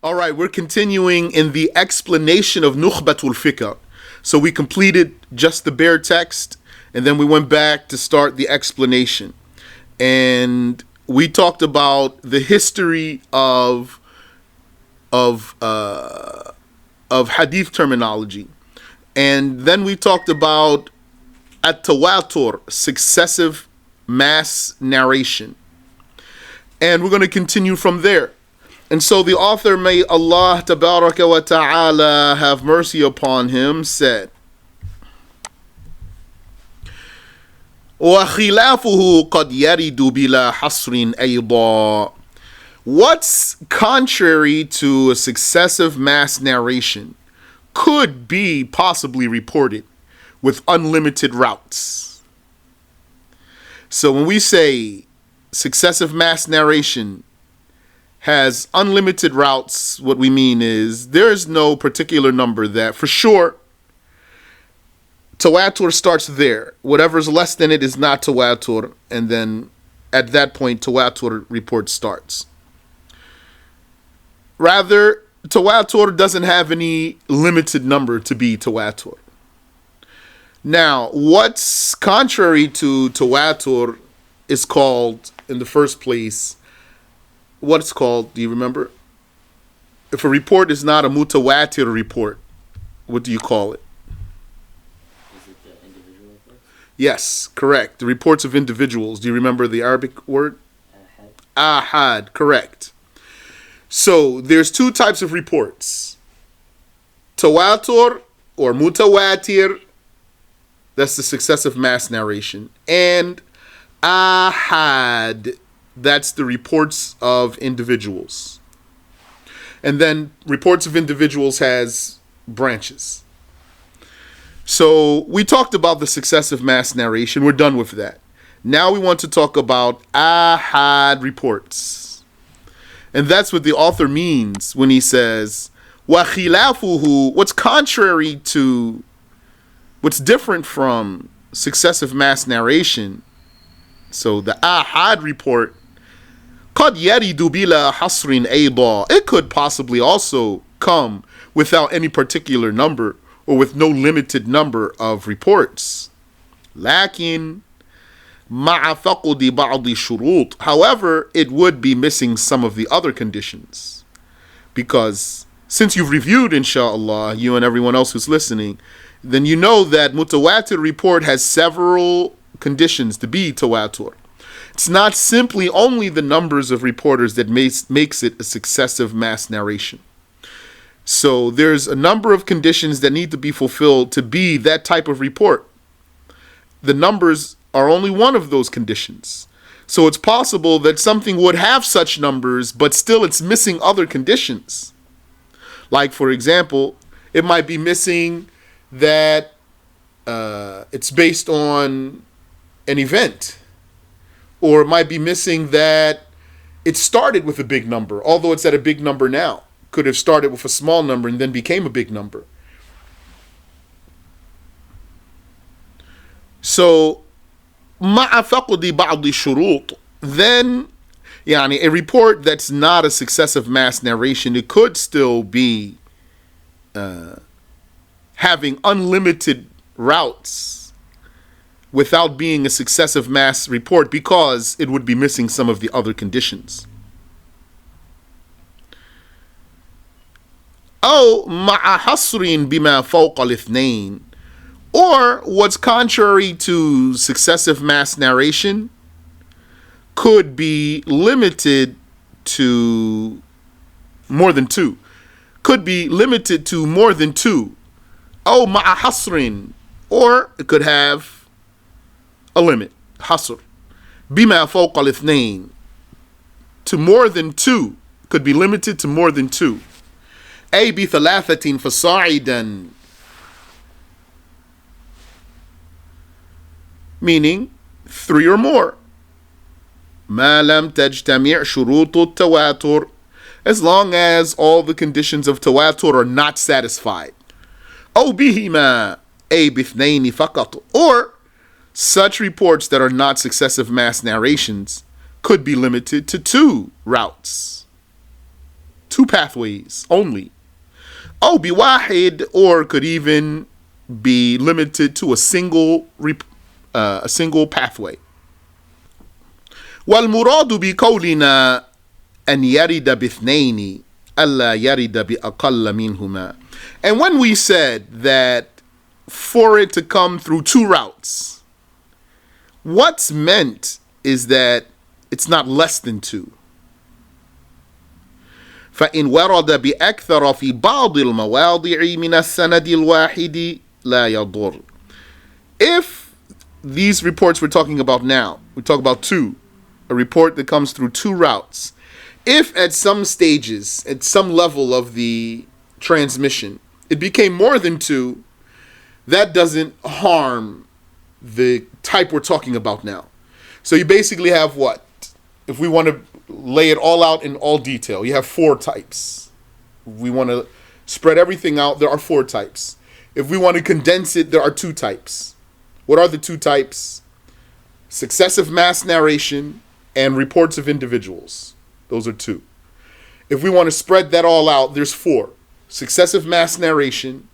All right, we're continuing in the explanation of Nukhbat Al-Fikar. So we completed just the bare text, and then we went back to start the explanation. And we talked about the history of hadith terminology. And then we talked about at-Tawaatir, successive mass narration. And we're going to continue from there. And so the author, may Allah tabaraka wa ta'ala have mercy upon him, said, وَخِلَافُهُ قَدْ يَرِدُ بِلَا حَصْرٍ أَيْضًا. What's contrary to a successive mass narration could be possibly reported with unlimited routes. So when we say successive mass narration has unlimited routes, what we mean is there is no particular number that, for sure, Tawaatur starts there. Whatever's less than it is not Tawaatur, and then at that point, Tawaatur report starts. Rather, Tawaatur doesn't have any limited number to be Tawaatur. Now, what's contrary to Tawaatur is called, in the first place, what's called, do you remember? If a report is not a Mutawaatir report, what do you call it? Is it the individual reports? Yes, correct. The reports of individuals. Do you remember the Arabic word? Ahad, correct. So there's two types of reports. Tawaatur or Mutawaatir, that's the successive mass narration. And Ahad, that's the reports of individuals. And then reports of individuals has branches. So we talked about the successive mass narration. We're done with that. Now we want to talk about Ahad reports. And that's what the author means when he says, وَخِلَافُهُ, what's contrary to, what's different from successive mass narration. So the Ahad report, قَدْ يَرِدُ بِلَا حَصْرٍ أَيْضًا, it could possibly also come without any particular number or with no limited number of reports. لكن مع فقد بعض الشروط, however, it would be missing some of the other conditions. Because since you've reviewed, inshallah, you and everyone else who's listening, then you know that Mutawaatir report has several conditions to be Tawaatur. It's not simply only the numbers of reporters that makes it a successive mass narration. So there's a number of conditions that need to be fulfilled to be that type of report. The numbers are only one of those conditions. So it's possible that something would have such numbers, but still it's missing other conditions. Like, for example, it might be missing that it's based on an event. Or it might be missing that it started with a big number, although it's at a big number now. Could have started with a small number and then became a big number. So, مع فقد بعض الشروط, then a report that's not a successive mass narration, it could still be having unlimited routes without being a successive mass report, because it would be missing some of the other conditions. أو مع حصر بما فوق الاثنين, or what's contrary to successive mass narration could be limited to more than two. Could be limited to more than two. أو مع حصر, or it could have a limit, hasr. بما فوق الاثنين, to more than two, could be limited to more than two. أي بثلاثة فصاعدا, meaning three or more. ما لم تجتمع شروط التواتر, as long as all the conditions of Tawaatur are not satisfied. أو بهما أي باثنين فقط, or such reports that are not successive mass narrations could be limited to two routes. Two pathways only. Oh, biwahid, or could even be limited to a single pathway. والمراد بقولنا أن يرد باثنين ألا يرد بأقل منهما. And when we said that for it to come through two routes, what's meant is that it's not less than two. فإن ورد بأكثر في بعض المواضع من السند الواحد لا يضر. If these reports we're talking about now, we talk about two, a report that comes through two routes. If at some stages, at some level of the transmission, it became more than two, that doesn't harm the type we're talking about now. So you basically have what? If we want to lay it all out in all detail, you have four types. If we want to spread everything out, there are four types. If we want to condense it, there are two types. What are the two types? Successive mass narration and reports of individuals. Those are two. If we want to spread that all out, there's four. Successive mass narration,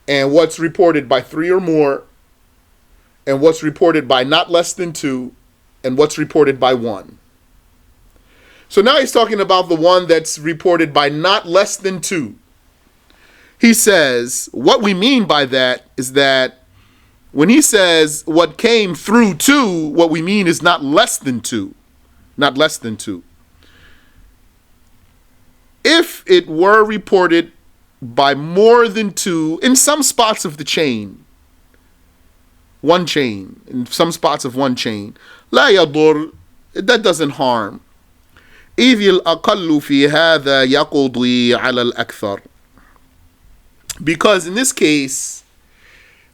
and what's reported by three or more, and what's reported by not less than two, and what's reported by one. So now he's talking about the one that's reported by not less than two. He says, what we mean by that is that when he says what came through two, what we mean is not less than two. Not less than two. If it were reported by more than two in some spots of the chain, one chain, in some spots of one chain, لا يضر, that doesn't harm. إذ الأقل في هذا يقضي على الأكثر. Because in this case,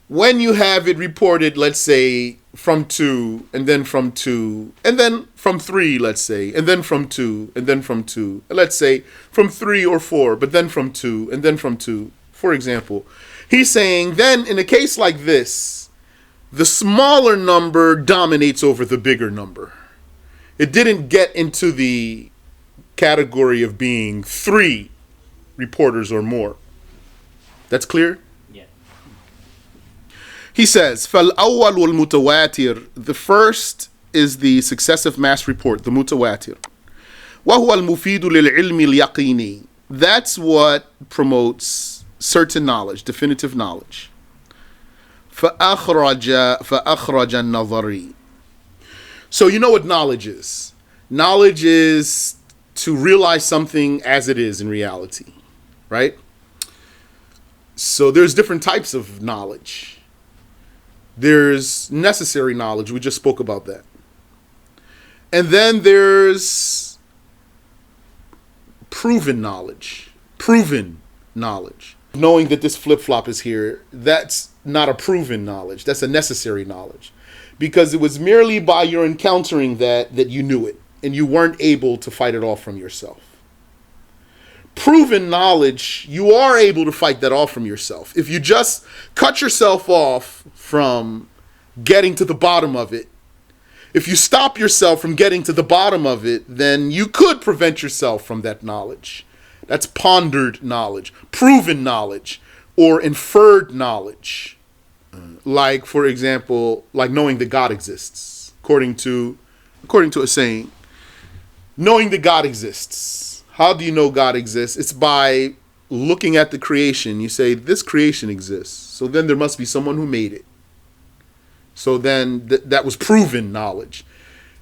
when you have it reported, let's say, from two, and then from two, and then from three, let's say, and then from two, and then from two, let's say from three or four, but then from two, and then from two, for example, he's saying then in a case like this, the smaller number dominates over the bigger number. It didn't get into the category of being three reporters or more. That's clear? Yeah. He says, فَالْأَوَّلُ الْمُتَوَاتِر. The first is the successive mass report, the mutawaatir. وَهُوَ الْمُفِيدُ لِلْعِلْمِ الْيَقِينِ. That's what promotes certain knowledge, definitive knowledge. فَأَخْرَجَ النَّظَرِ. So you know what knowledge is. Knowledge is to realize something as it is in reality, right? So there's different types of knowledge. There's necessary knowledge. We just spoke about that. And then there's proven knowledge. Proven knowledge. Knowing that this flip-flop is here, that's not a proven knowledge. That's a necessary knowledge. Because it was merely by your encountering that you knew it. And you weren't able to fight it off from yourself. Proven knowledge, you are able to fight that off from yourself. If you just cut yourself off from getting to the bottom of it, if you stop yourself from getting to the bottom of it, then you could prevent yourself from that knowledge. That's pondered knowledge, proven knowledge, or inferred knowledge. Like, for example, like knowing that God exists, according to a saying. Knowing that God exists. How do you know God exists? It's by looking at the creation. You say, this creation exists. So then there must be someone who made it. So then that was proven knowledge.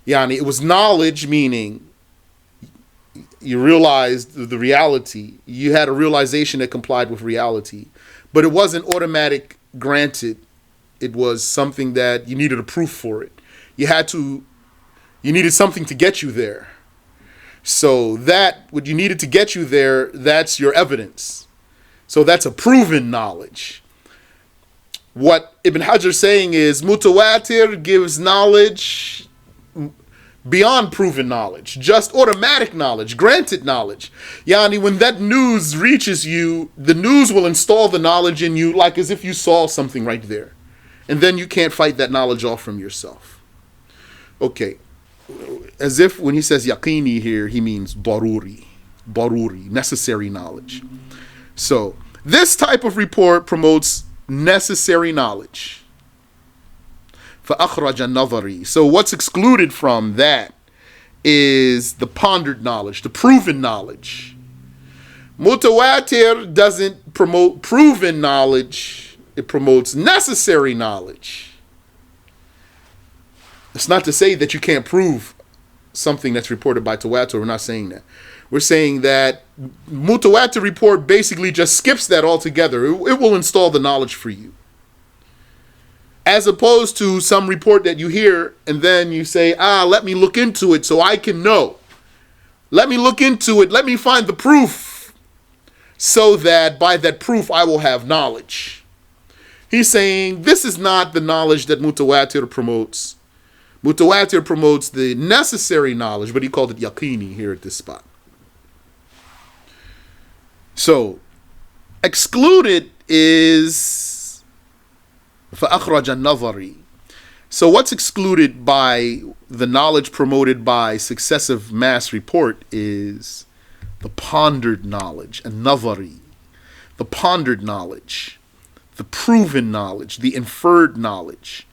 Yani, it was knowledge, meaning you realized the reality. You had a realization that complied with reality. But it wasn't automatic granted. It was something that you needed a proof for it. You needed something to get you there. So what you needed to get you there, that's your evidence. So that's a proven knowledge. What Ibn Hajar is saying is Mutawaatir gives knowledge beyond proven knowledge, just automatic knowledge, granted knowledge. Yani, when that news reaches you, the news will install the knowledge in you like as if you saw something right there. And then you can't fight that knowledge off from yourself. Okay. As if when he says yaqini here, he means daruri. daruri, necessary knowledge. So this type of report promotes necessary knowledge. فَأَخْرَجَ النَّظَرِ. So what's excluded from that is the pondered knowledge, the proven knowledge. Mutawaatir doesn't promote proven knowledge, it promotes necessary knowledge. It's not to say that you can't prove something that's reported by Tawaatir. We're not saying that. We're saying that Mutawaatir report basically just skips that altogether. It will install the knowledge for you. As opposed to some report that you hear and then you say, let me look into it so I can know. Let me look into it. Let me find the proof so that by that proof I will have knowledge. He's saying this is not the knowledge that Mutawaatir promotes. Mutawaatir promotes the necessary knowledge, but he called it yaqini here at this spot. So, excluded is فَأَخْرَجَ النَّظَرِ. So what's excluded by the knowledge promoted by successive mass report is the pondered knowledge, an-nazari, the pondered knowledge, the proven knowledge, the inferred knowledge.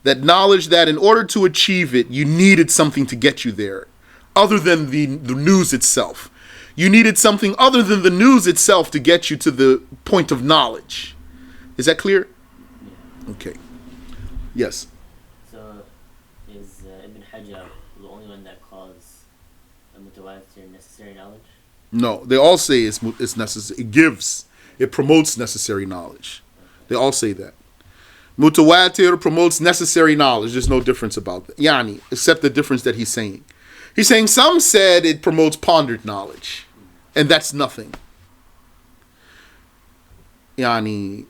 That knowledge that in order to achieve it, you needed something to get you there, other than the news itself. You needed something other than the news itself to get you to the point of knowledge. Is that clear? Okay. Yes. So, is Ibn Hajar the only one that calls a Mutawaatir necessary knowledge? No, they all say it's necessary. It promotes necessary knowledge. They all say that. Mutawaatir promotes necessary knowledge. There's no difference about that. Yani, except the difference that he's saying. He's saying some said it promotes pondered knowledge. And that's nothing. Yani,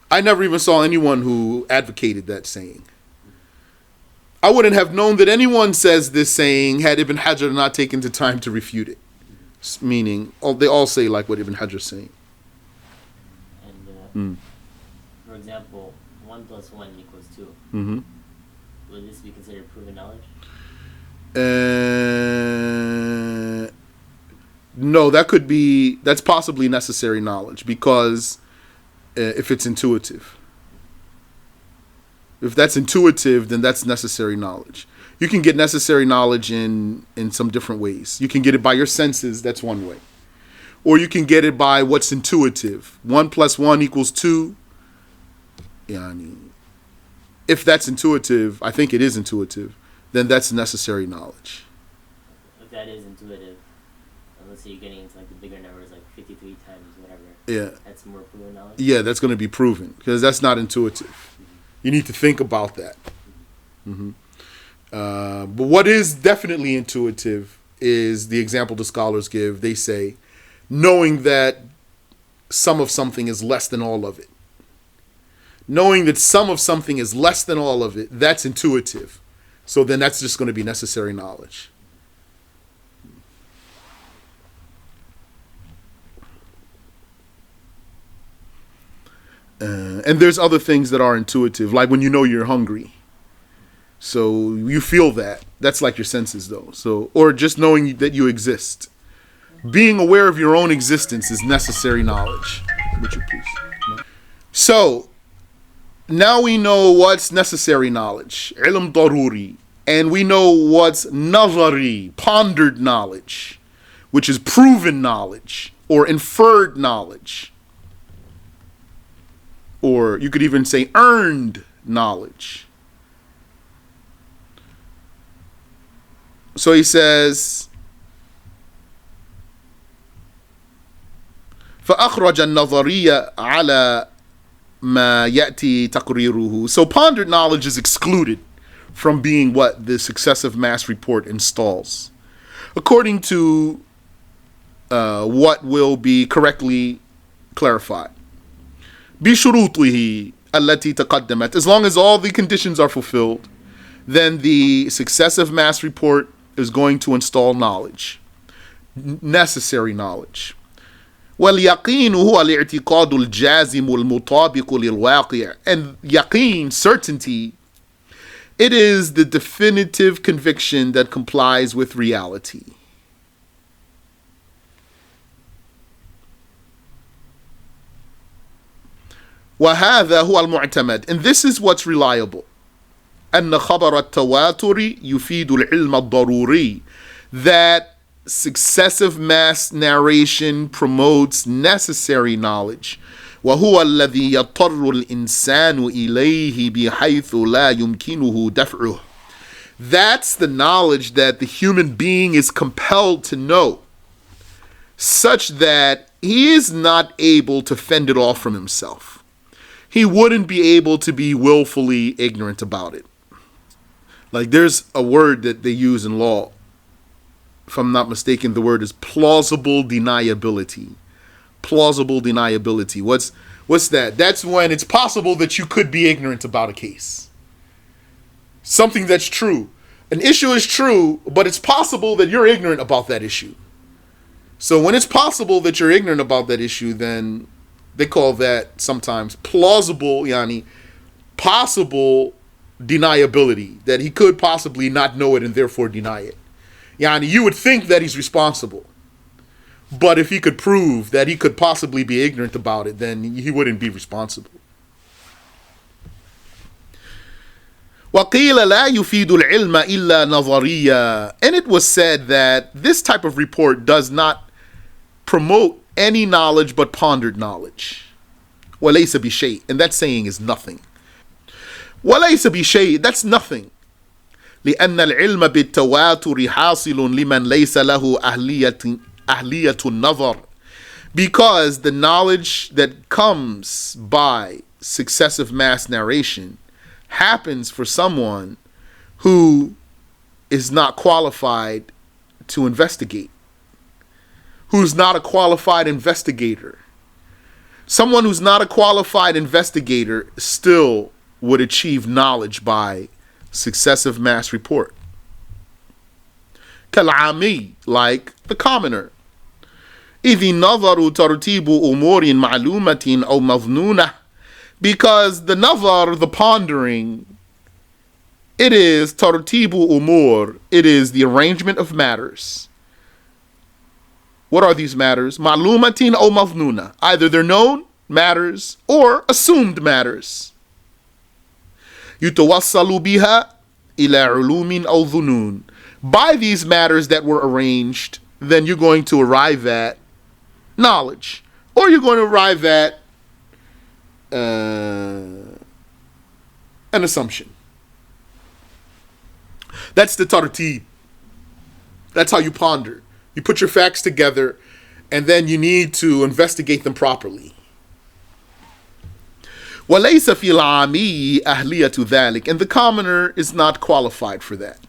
I never even saw anyone who advocated that saying. I wouldn't have known that anyone says this saying had Ibn Hajar not taken the time to refute it. Meaning, they all say like what Ibn Hajar's saying. And, for example, 1 + 1 = 2. Mm-hmm. Would this be considered proven knowledge? No, that's possibly necessary knowledge because if it's intuitive. If that's intuitive, then that's necessary knowledge. You can get necessary knowledge in some different ways. You can get it by your senses, that's one way. Or you can get it by what's intuitive. 1 + 1 = 2. If that's intuitive, I think it is intuitive, then that's necessary knowledge. If that is intuitive, let's say you're getting into like the bigger numbers, like 53 times whatever. Yeah. That's more proven knowledge? Yeah, that's going to be proven because that's not intuitive. Mm-hmm. You need to think about that. Mm-hmm. But what is definitely intuitive is the example the scholars give. They say, knowing that some of something is less than all of it. Knowing that some of something is less than all of it, that's intuitive. So then that's just going to be necessary knowledge. And there's other things that are intuitive, like when you know you're hungry. So you feel that. That's like your senses, though. So, or just knowing that you exist. Being aware of your own existence is necessary knowledge. Would you please? No. So, now we know what's necessary knowledge. Ilm daruri. And we know what's nazari, pondered knowledge, which is proven knowledge or inferred knowledge. Or you could even say earned knowledge. So he says, فأخرج النظرية على ما يأتي تقريره. So pondered knowledge is excluded from being what the successive mass report installs, according to what will be correctly clarified. بشروطه التي تقدمت. As long as all the conditions are fulfilled, then the successive mass report is going to install knowledge, necessary knowledge. واليقين هو الاعتقاد الجازم المطابق للواقع. And yaqeen, certainty, it is the definitive conviction that complies with reality. وهذا هو المعتمد. And this is what's reliable. أن خبر التواتر يفيد العلم الضروري. That successive mass narration promotes necessary knowledge. وهو الذي يضطر الإنسان إليه بحيث لا يمكنه دفعه. That's the knowledge that the human being is compelled to know, such that he is not able to fend it off from himself. He wouldn't be able to be willfully ignorant about it. Like, there's a word that they use in law. If I'm not mistaken, the word is plausible deniability. Plausible deniability. What's that? That's when it's possible that you could be ignorant about a case. Something that's true. An issue is true, but it's possible that you're ignorant about that issue. So when it's possible that you're ignorant about that issue, then they call that sometimes plausible, possible deniability, that he could possibly not know it and therefore deny it. You would think that he's responsible. But if he could prove that he could possibly be ignorant about it, then he wouldn't be responsible. وَقِيلَ لَا يُفِيدُ الْعِلْمَ إِلَّا نَظَرِيًّا. And it was said that this type of report does not promote any knowledge but pondered knowledge. وَلَيْسَ بِشَيْءٍ. And that saying is nothing. وَلَيْسَ بِشَيْءٍ. That's nothing. لأن العلم بالتواتر حاصل لمن ليس له أهلية النظر. Because the knowledge that comes by successive mass narration happens for someone who is not qualified to investigate, who's not a qualified investigator. Someone who's not a qualified investigator still would achieve knowledge by successive mass report. كالعامي, like the commoner. إذ النظر ترتيب أمور معلومة أو مظنونة. Because the nazar, the pondering, it is tartibu umur, it is the arrangement of matters. What are these matters? Ma'lumatin o maznuna. Either they're known matters or assumed matters. Yutawassalu biha ila ulumin aw dhunun. By these matters that were arranged, then you're going to arrive at knowledge, or you're going to arrive at an assumption. That's the tartib. That's how you ponder. You put your facts together, and then you need to investigate them properly. وَلَيْسَ فِي الْعَامِيِّ أَهْلِيَةُ ذَلِكَ. And the commoner is not qualified for that.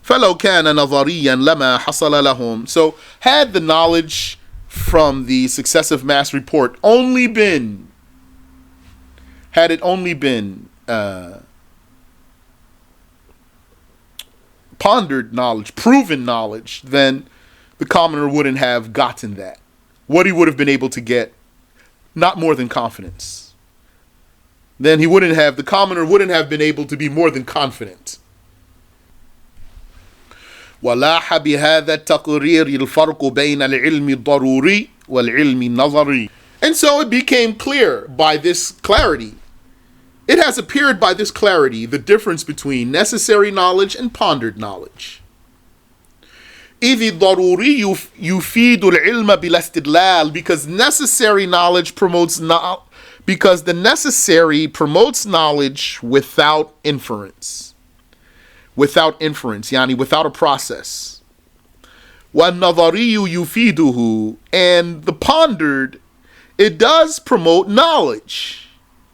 فَلَوْ كَانَ نَظَرِيًّا لَمَا حَصَلَ لَهُمْ. So had the knowledge from the successive mass report only been, pondered knowledge, proven knowledge, then the commoner wouldn't have gotten that. What he would have been able to get, not more than confidence. Then the commoner wouldn't have been able to be more than confident. وَلَاحَ بِهَذَا التَّقْرِيرِ الْفَرْقُ بَيْنَ الْعِلْمِ الضَّرُورِي وَالْعِلْمِ النَّظَرِي. And so it became clear by this clarity. It has appeared by this clarity the difference between necessary knowledge and pondered knowledge. إِذِ الضَّرُورِي يُفِيدُ الْعِلْمَ بِلَا اسْتِدْلَالٍ. Because the necessary promotes knowledge without inference. Without a process. وَالنَّظَرِيُّ يُفِيدُهُ. And the pondered, it does promote knowledge.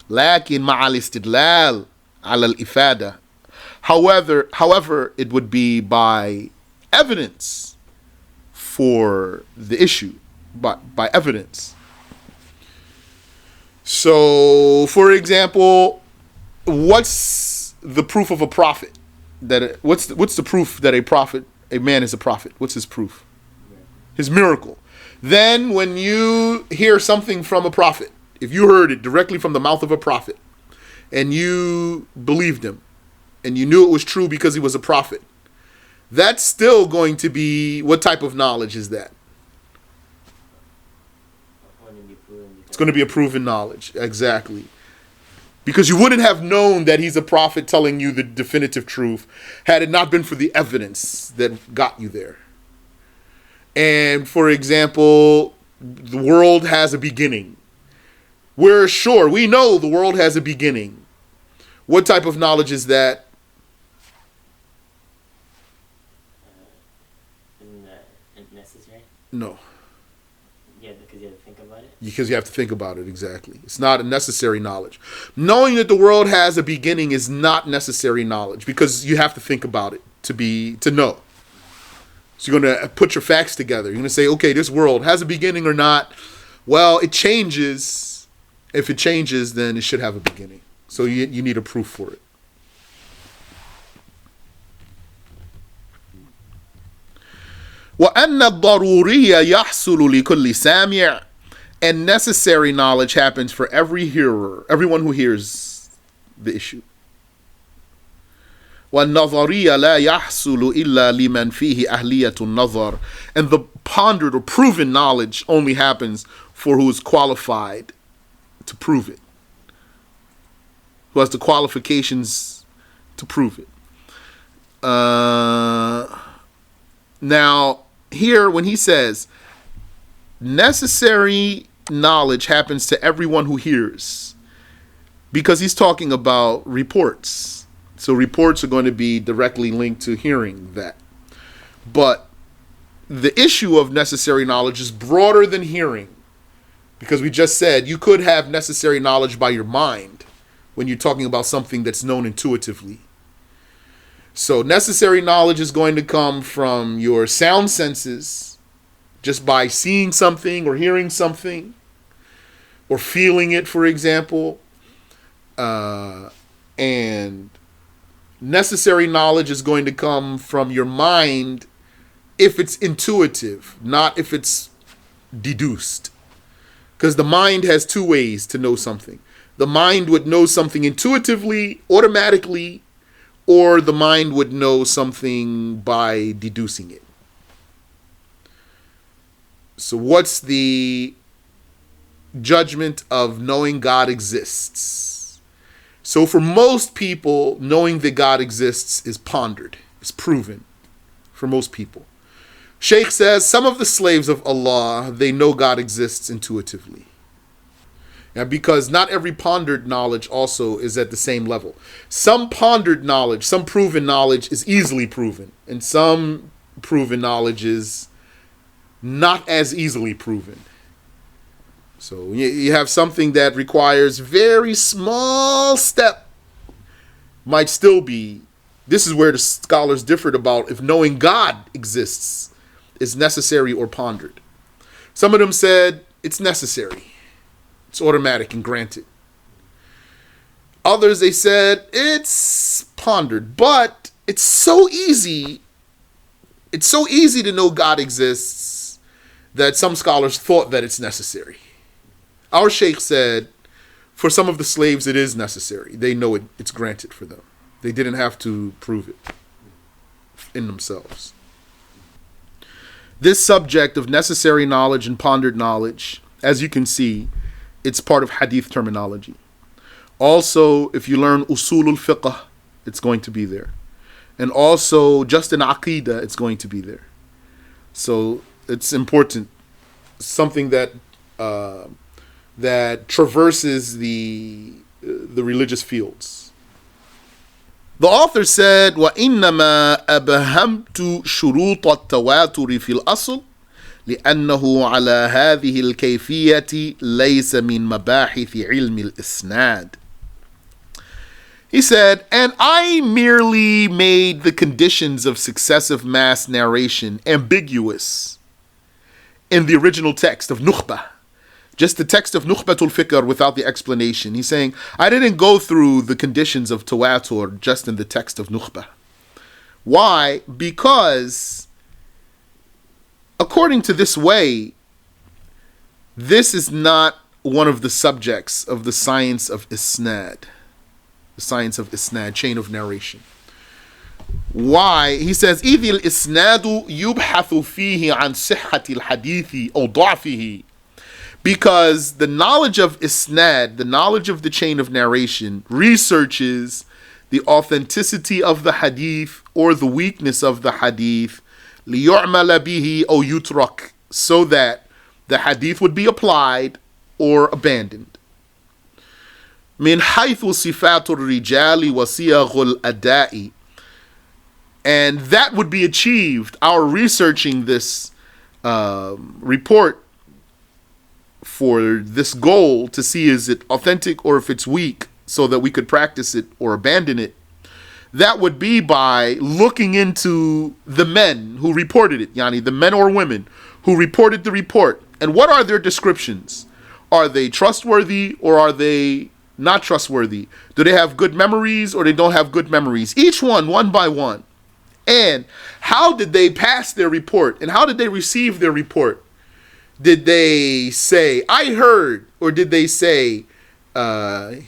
لكن مع الاستدلال على الإفادة. However, it would be by evidence for the issue, by evidence. So, for example, what's the proof of a prophet? What's the proof that a man is a prophet? What's his proof? His miracle. Then when you hear something from a prophet, if you heard it directly from the mouth of a prophet, and you believed him, and you knew it was true because he was a prophet, that's still going to be, what type of knowledge is that? According going to be a proven knowledge. Exactly. Because you wouldn't have known that he's a prophet telling you the definitive truth had it not been for the evidence that got you there. And for example, the world has a beginning. We're sure, we know the world has a beginning. What type of knowledge is that? Isn't that necessary? No. Yeah, because you have to think about it. Because you have to think about it, exactly. It's not a necessary knowledge. Knowing that the world has a beginning is not necessary knowledge because you have to think about it to know. So you're going to put your facts together. You're going to say, okay, this world has a beginning or not. Well, it changes. If it changes, then it should have a beginning. So you need a proof for it. وَأَنَّ الضَّرُورِيَّ يَحْصُلُ لِكُلِّ سَامِعٍ. And necessary knowledge happens for every hearer, everyone who hears the issue. وَالنَّظَرِيَّ لَا يَحْصُلُ إِلَّا لِمَنْ فِيهِ أَهْلِيَةُ النَّظَرِ. And the pondered or proven knowledge only happens for who is qualified to prove it. Who has the qualifications to prove it. Now, here when he says, necessary knowledge happens to everyone who hears, because he's talking about reports. So reports are going to be directly linked to hearing that. But the issue of necessary knowledge is broader than hearing, because we just said you could have necessary knowledge by your mind when you're talking about something that's known intuitively. So necessary knowledge is going to come from your sound senses, just by seeing something or hearing something or feeling it, for example. And necessary knowledge is going to come from your mind if it's intuitive, not if it's deduced. Because the mind has two ways to know something. The mind would know something intuitively, automatically, or the mind would know something by deducing it. So what's the judgment of knowing God exists? So for most people, knowing that God exists is pondered, is proven for most people. Shaykh says some of the slaves of Allah, they know God exists intuitively. Now, because not every pondered knowledge also is at the same level. Some pondered knowledge, some proven knowledge is easily proven, and some proven knowledge is not as easily proven. So you have something that requires very small step, might still be, this is where the scholars differed about if knowing God exists is necessary or pondered. Some of them said it's necessary. It's automatic and granted. Others, they said it's pondered, but it's so easy. It's so easy to know God exists that some scholars thought that it's necessary. Our Shaykh said, for some of the slaves, it is necessary. They know it's granted for them. They didn't have to prove it in themselves. This subject of necessary knowledge and pondered knowledge, as you can see, it's part of hadith terminology. Also, if you learn usul al-fiqh, it's going to be there. And also, just in aqeedah, it's going to be there. So, it's important. Something that that traverses the religious fields. The author said, وَإِنَّمَا أَبْهَمْتُ شُرُوطَ التَّوَاتُرِ فِي الْأَصْلِ لأنه على هذه الكيفية ليس من مباحث علم الإسناد. He said, and I merely made the conditions of successive mass narration ambiguous in the original text of Nukhbah. Just the text of Nukhbat Al-Fikar without the explanation. He's saying, I didn't go through the conditions of Tawatur just in the text of Nukhbah. Why? Because according to this way, this is not one of the subjects of the science of isnad. The science of isnad, chain of narration. Why? He says, إِذِ الْإِسْنَادُ يُبْحَثُ فِيهِ عَنْ صِحَّةِ الْحَدِيثِ أَوْ ضَعْفِهِ. Because the knowledge of isnad, the knowledge of the chain of narration, researches the authenticity of the hadith or the weakness of the hadith, لِيُعْمَلَ بِهِ أَوْ يُتْرَكْ, so that the hadith would be applied or abandoned. مِنْ حَيْثُ صِفَاتُ الرِّجَالِ وَصِيَغُ الْأَدَاءِ, and that would be achieved, our researching this report for this goal to see is it authentic or if it's weak, so that we could practice it or abandon it. That would be by looking into the men who reported it, yani the men or women who reported the report, and what are their descriptions. Are they trustworthy or are they not trustworthy? Do they have good memories or they don't have good memories? Each one by one. And how did they pass their report? And how did they receive their report? Did they say, I heard? Or did they say, I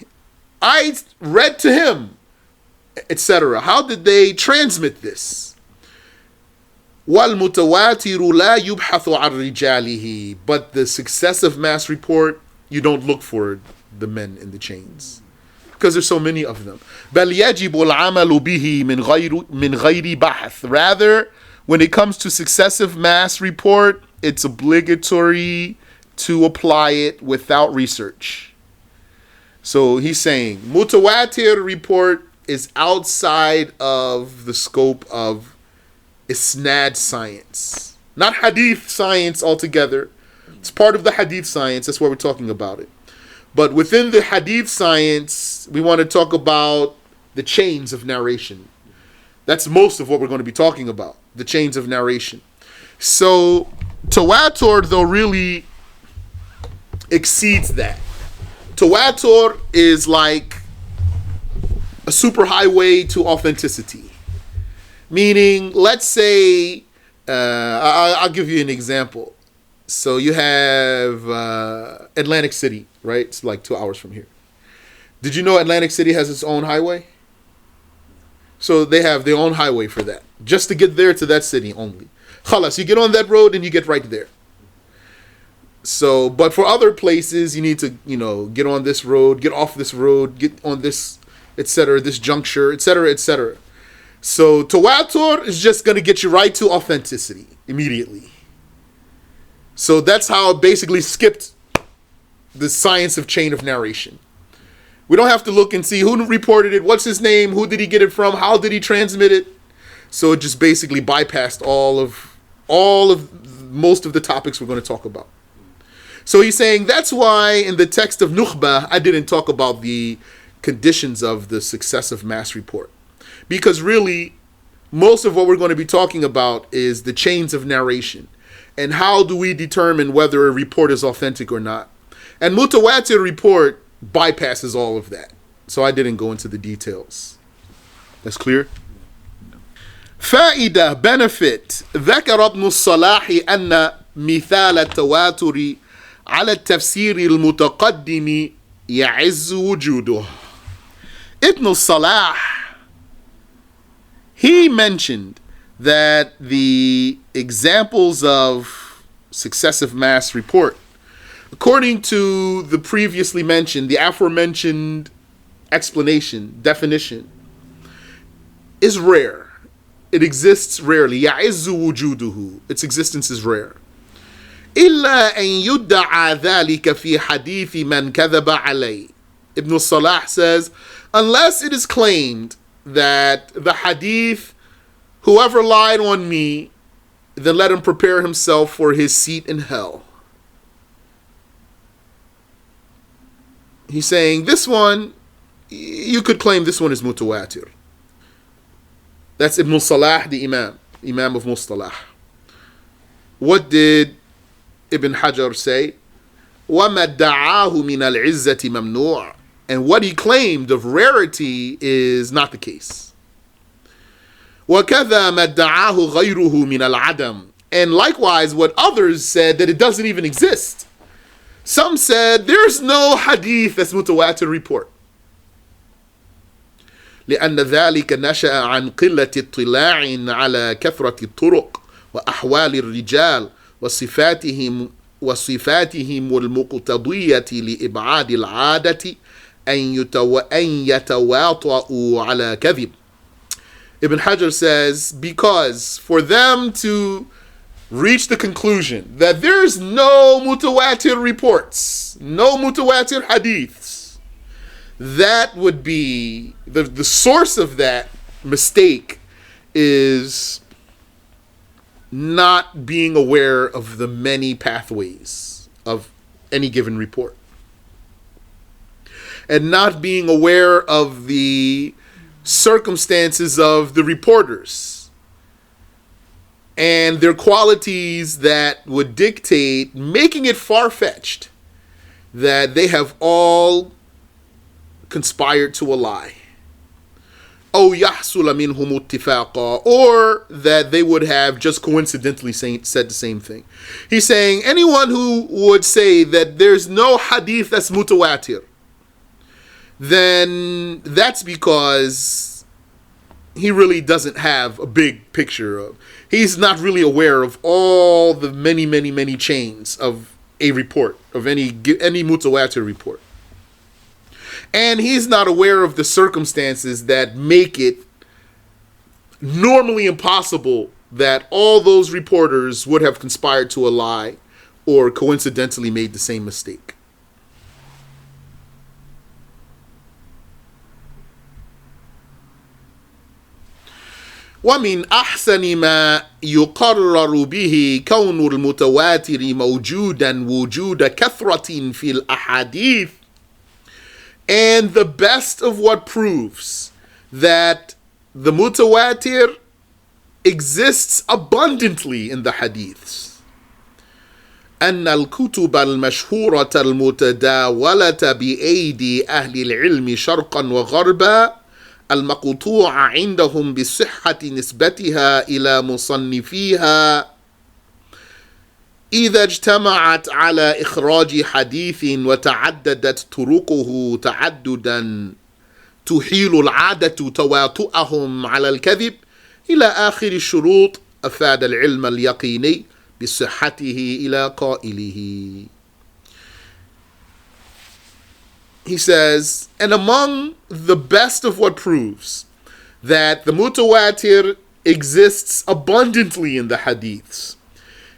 read to him? Etc. How did they transmit this? وَالْمُتَوَاتِرُ لَا يُبْحَثُ عَنْ رِجَالِهِ, but the successive mass report, you don't look for the men in the chains, because there's so many of them. بَلْ يَجِبُ الْعَمَلُ بِهِ مِنْ غَيْرِ بَحْث. Rather, when it comes to successive mass report, it's obligatory to apply it without research. So he's saying, Mutawatir report is outside of the scope of isnad science. Not hadith science altogether. It's part of the hadith science. That's why we're talking about it. But within the hadith science, we want to talk about the chains of narration. That's most of what we're going to be talking about. The chains of narration. So, Tawatur, though, really exceeds that. Tawatur is like a superhighway to authenticity. Meaning, let's say, I'll give you an example. So you have Atlantic City, right? It's like 2 hours from here. Did you know Atlantic City has its own highway? So they have their own highway for that. Just to get there to that city only. Khalas, you get on that road and you get right there. So, but for other places, you need to, get on this road, get off this road, get on this, etc., this juncture, etc., etc. So, Tawatur is just going to get you right to authenticity immediately. So that's how it basically skipped the science of chain of narration. We don't have to look and see who reported it, what's his name, who did he get it from, how did he transmit it. So it just basically bypassed all of most of the topics we're going to talk about. So he's saying that's why in the text of Nukhbah, I didn't talk about the conditions of the successive mass report. Because really, most of what we're going to be talking about is the chains of narration. And how do we determine whether a report is authentic or not? And Mutawatir report bypasses all of that. So I didn't go into the details. That's clear? فائدة, benefit. ذكر ابن الصلاح أن مثال التواتر على التفسير المتقدم يعز وجوده. Ibn Salah, he mentioned that the examples of successive mass report, according to the previously mentioned, the aforementioned explanation, definition, is rare. It exists rarely. يَعِزُّ وُجُودُهُ. Its existence is rare. إِلَّا أَن يُدَّعَى ذَلِكَ فِي حَدِيثِ مَنْ كَذَبَ عَلَيْهِ. Ibn Salah says, unless it is claimed that the hadith, whoever lied on me, then let him prepare himself for his seat in hell. He's saying this one, you could claim this one is mutawatir. That's Ibn Salah, the Imam of Mustalah. What did Ibn Hajar say? وَمَا ادَّعَاهُ مِنَ الْعِزَّةِ مَمْنُوعٌ. And what he claimed of rarity is not the case. وَكَذَا مَا ادَّعَاهُ غَيْرُهُ مِنَ الْعَدَمِ. And likewise, what others said that it doesn't even exist. Some said there's no hadith that's mutawatir report. لأن ذلك نشأ عن قلة اطلاع على كثرة الطرق وأحوال الرجال وصفاتهم وصفاتهم المقتضية لإبعاد العادة أن يتواطؤوا على كذب. Ibn Hajar says, because for them to reach the conclusion that there's no mutawatir reports, no mutawatir hadiths, that would be, the source of that mistake is not being aware of the many pathways of any given report, and not being aware of the circumstances of the reporters and their qualities that would dictate, making it far-fetched that they have all conspired to a lie. أو يحصل منهم اتفاقا, or that they would have just coincidentally said the same thing. He's saying anyone who would say that there's no hadith that's mutawatir, then that's because he really doesn't have a big picture of, he's not really aware of all the many chains of a report, of any mutawatir report. And he's not aware of the circumstances that make it normally impossible that all those reporters would have conspired to a lie or coincidentally made the same mistake. ومن أحسن ما يقرر به كون المتواتر موجودا وجود كثرة في الأحاديث, and the best of what proves that the mutawatir exists abundantly in the hadiths, أن الكتب المشهورة المتداولة بأيدي أهل العلم شرقا وغربا المقطوع عندهم بصحة نسبتها إلى مصنفيها إذا اجتمعت على إخراج حديث وتعددت طرقه تعددا تحيل العادة تواطؤهم على الكذب إلى آخر الشروط أفاد العلم اليقيني بصحته إلى قائله. He says, and among the best of what proves that the mutawatir exists abundantly in the hadiths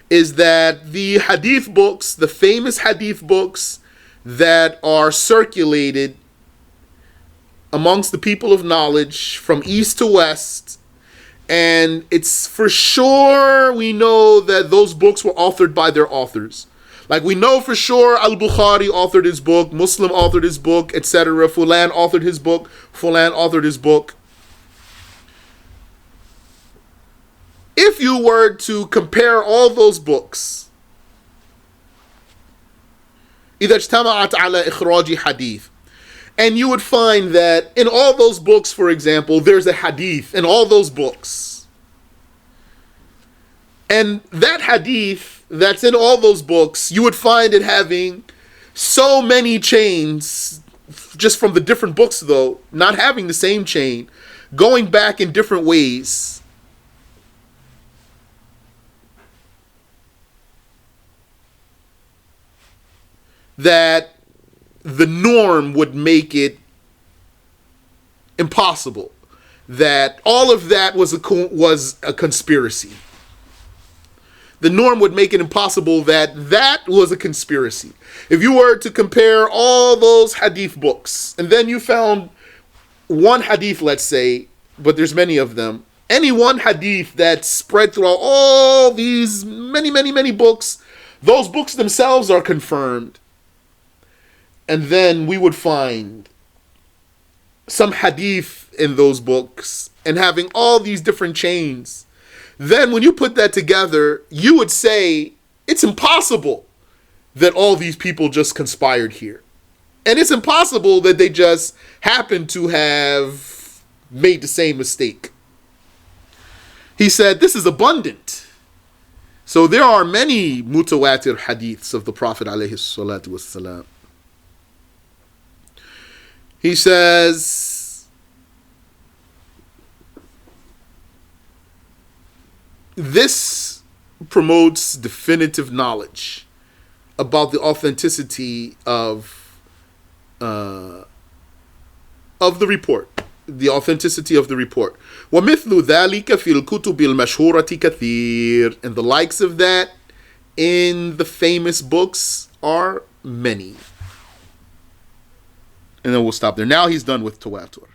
is that the hadith books, the famous hadith books that are circulated amongst the people of knowledge from east to west, and it's for sure we know that those books were authored by their authors. Like we know for sure Al-Bukhari authored his book, Muslim authored his book, etc. Fulan authored his book, Fulan authored his book. If you were to compare all those books, إذا اجتمعت على إخراج حديث, and you would find that in all those books, for example, there's a hadith in all those books. And that hadith that's in all those books, you would find it having so many chains, just from the different books though, not having the same chain, going back in different ways. That the norm would make it impossible. That all of that was a conspiracy. The norm would make it impossible that was a conspiracy. If you were to compare all those hadith books, and then you found one hadith, let's say, but there's many of them, any one hadith that's spread throughout all these many books, those books themselves are confirmed. And then we would find some hadith in those books and having all these different chains. Then when you put that together, you would say it's impossible that all these people just conspired here. And it's impossible that they just happened to have made the same mistake. He said this is abundant. So there are many mutawatir hadiths of the Prophet alayhi salatu wassalam. He says, this promotes definitive knowledge about the authenticity of the report. The authenticity of the report. وَمِثْلُ ذَلِكَ فِي الْكُتُبِ الْمَشْهُورَةِ كَثِيرٌ. And the likes of that in the famous books are many. And then we'll stop there. Now he's done with Tawatur.